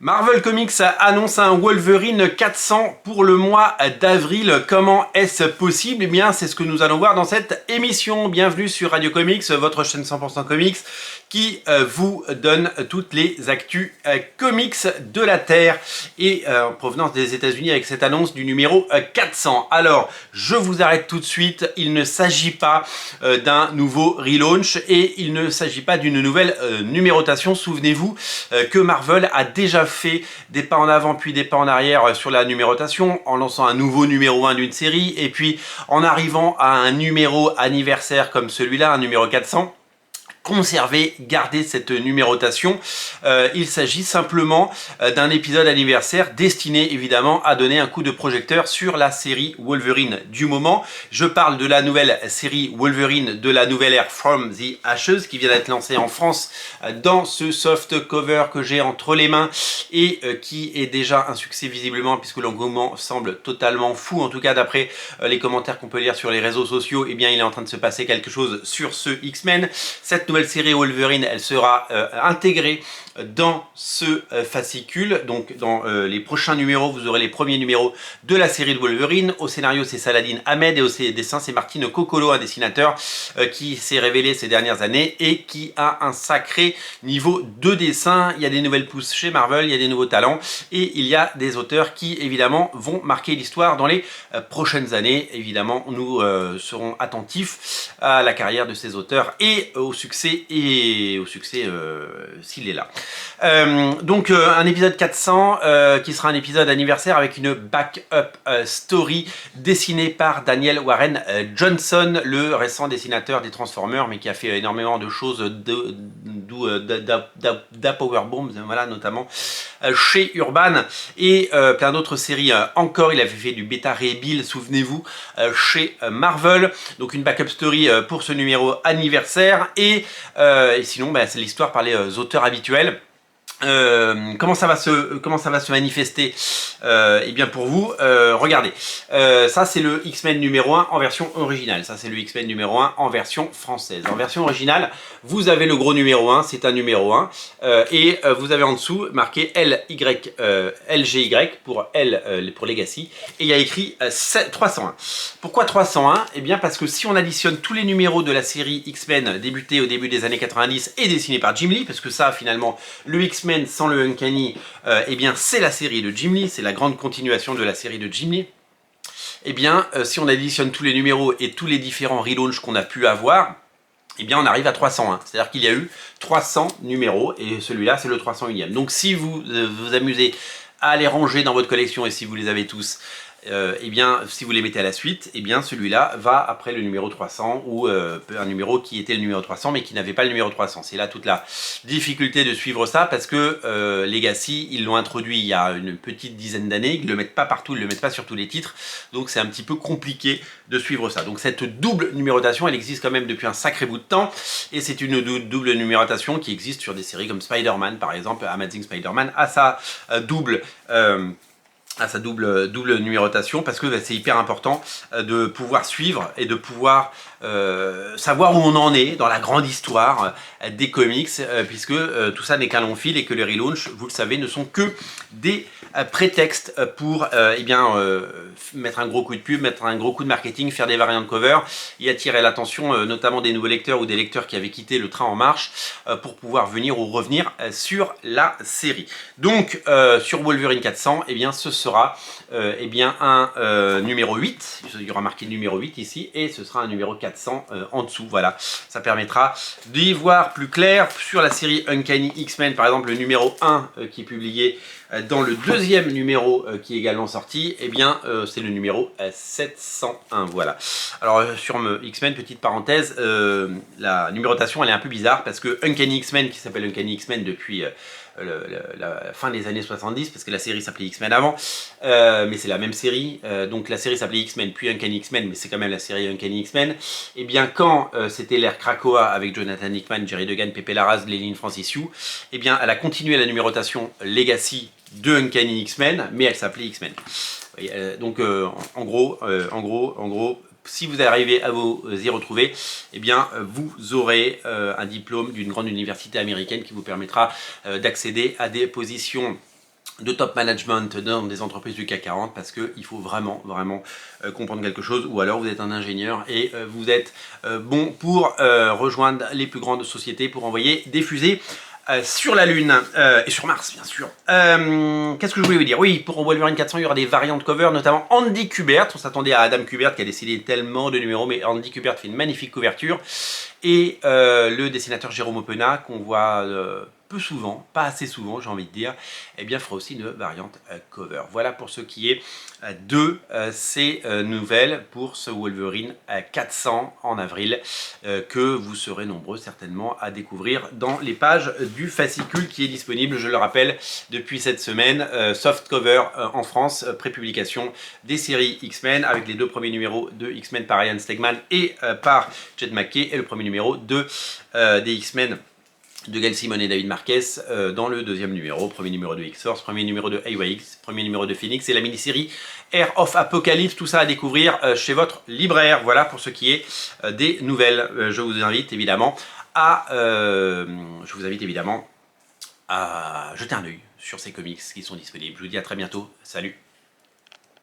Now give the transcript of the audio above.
Marvel Comics annonce un Wolverine 400 pour le mois d'avril. Comment est-ce possible? Eh bien, c'est ce que nous allons voir dans cette émission. Bienvenue sur Radio Comics, votre chaîne 100% comics, qui vous donne toutes les actus comics de la Terre et en provenance des États-Unis avec cette annonce du numéro 400. Alors, je vous arrête tout de suite. Il ne s'agit pas d'un nouveau relaunch et il ne s'agit pas d'une nouvelle numérotation. Souvenez-vous que Marvel a déjà fait des pas en avant puis des pas en arrière sur la numérotation en lançant un nouveau numéro 1 d'une série et puis en arrivant à un numéro anniversaire comme celui-là, un numéro 400. Conserver, garder cette numérotation. Il s'agit simplement d'un épisode anniversaire destiné évidemment à donner un coup de projecteur sur la série Wolverine du moment. Je parle de la nouvelle série Wolverine de la nouvelle ère From the Ashes qui vient d'être lancée en France dans ce soft cover que j'ai entre les mains et qui est déjà un succès visiblement puisque l'engouement semble totalement fou. En tout cas d'après les commentaires qu'on peut lire sur les réseaux sociaux, eh bien il est en train de se passer quelque chose sur ce X-Men. Cette nouvelle série Wolverine, elle sera intégrée dans ce fascicule. Donc dans les prochains numéros, vous aurez les premiers numéros de la série de Wolverine. Au scénario, c'est Saladin Ahmed et au dessin, c'est Martino Coccolo, un dessinateur qui s'est révélé ces dernières années et qui a un sacré niveau de dessin. Il y a des nouvelles pousses chez Marvel, il y a des nouveaux talents et il y a des auteurs qui évidemment vont marquer l'histoire dans les prochaines années. Évidemment, nous serons attentifs à la carrière de ces auteurs et au succès s'il est là. Donc un épisode 400 qui sera un épisode anniversaire avec une backup story dessinée par Daniel Warren Johnson, le récent dessinateur des Transformers, mais qui a fait énormément de choses d'Powerbomb, voilà, notamment chez Urban et plein d'autres séries encore. Il avait fait du Beta Ray Bill, souvenez-vous, chez Marvel. Donc une backup story pour ce numéro anniversaire et sinon c'est l'histoire par les auteurs habituels. Comment ça va se manifester eh bien pour vous, regardez, ça c'est le X-Men numéro 1 en version originale, ça c'est le X-Men numéro 1 en version française. En version originale, vous avez le gros numéro 1, c'est un numéro 1, et vous avez en dessous marqué LGY pour L pour Legacy, et il y a écrit 301. Pourquoi 301? Eh bien parce que si on additionne tous les numéros de la série X-Men débutée au début des années 90 et dessinée par Jim Lee, parce que ça finalement, le X-Men sans le Uncanny, eh bien c'est la série de Jim Lee, c'est la grande continuation de la série de Jim Lee. Eh bien si on additionne tous les numéros et tous les différents relaunchs qu'on a pu avoir, eh bien on arrive à 301. C'est-à-dire qu'il y a eu 300 numéros et celui-là c'est le 301e. Donc si vous vous amusez à les ranger dans votre collection et si vous les avez tous, eh bien, si vous les mettez à la suite, eh bien, celui-là va après le numéro 300 ou un numéro qui était le numéro 300 mais qui n'avait pas le numéro 300. C'est là toute la difficulté de suivre ça parce que Legacy, ils l'ont introduit il y a une petite dizaine d'années, ils ne le mettent pas partout, ils ne le mettent pas sur tous les titres, donc c'est un petit peu compliqué de suivre ça. Donc cette double numérotation, elle existe quand même depuis un sacré bout de temps et c'est une double numérotation qui existe sur des séries comme Spider-Man par exemple. Amazing Spider-Man a sa double numérotation parce que c'est hyper important de pouvoir suivre et de pouvoir savoir où on en est dans la grande histoire des comics puisque tout ça n'est qu'un long fil et que les relaunchs, vous le savez, ne sont que des prétextes pour mettre un gros coup de pub, mettre un gros coup de marketing, faire des variantes cover et attirer l'attention notamment des nouveaux lecteurs ou des lecteurs qui avaient quitté le train en marche pour pouvoir venir ou revenir sur la série. Donc sur Wolverine 400, eh bien ce sera un numéro 8, il y aura marqué numéro 8 ici et ce sera un numéro 400 en dessous, voilà. Ça permettra d'y voir plus clair sur la série Uncanny X-Men, par exemple le numéro 1 qui est publié dans le deuxième numéro qui est également sorti, eh bien c'est le numéro 701, voilà. Alors sur X-Men, petite parenthèse, la numérotation elle est un peu bizarre parce que Uncanny X-Men qui s'appelle Uncanny X-Men depuis la fin des années 70 parce que la série s'appelait X-Men avant mais c'est la même série donc la série s'appelait X-Men puis Uncanny X-Men mais c'est quand même la série Uncanny X-Men et bien quand c'était l'ère Krakoa avec Jonathan Hickman, Jerry Duggan, Pepe Larraz, Lénine Francis Yu, et bien elle a continué la numérotation Legacy de Uncanny X-Men mais elle s'appelait X-Men. Donc en gros si vous arrivez à vous y retrouver, eh bien, vous aurez un diplôme d'une grande université américaine qui vous permettra d'accéder à des positions de top management dans des entreprises du CAC 40 parce qu'il faut vraiment comprendre quelque chose, ou alors vous êtes un ingénieur et vous êtes bon pour rejoindre les plus grandes sociétés pour envoyer des fusées sur la Lune et sur Mars, bien sûr. Qu'est-ce que je voulais vous dire? Oui, pour Wolverine 400, il y aura des variantes cover, notamment Andy Kubert. On s'attendait à Adam Kubert qui a décidé tellement de numéros, mais Andy Kubert fait une magnifique couverture. Et le dessinateur Jérôme Opena, qu'on voit peu souvent, pas assez souvent, j'ai envie de dire, eh bien, fera aussi une variante cover. Voilà pour ce qui est de ces nouvelles pour ce Wolverine 400 en avril, que vous serez nombreux certainement à découvrir dans les pages du fascicule qui est disponible, je le rappelle, depuis cette semaine, soft cover en France, prépublication des séries X-Men, avec les 2 premiers numéros de X-Men par Ian Stegman et par Jed McKay, et le premier numéro des X-Men de Gail Simon et David Marquez dans le 2e numéro, premier numéro de X-Force, premier numéro de AWX, premier numéro de Phoenix et la mini-série Air of Apocalypse, tout ça à découvrir chez votre libraire. Voilà pour ce qui est des nouvelles. Je vous invite évidemment à jeter un œil sur ces comics qui sont disponibles. Je vous dis à très bientôt, salut.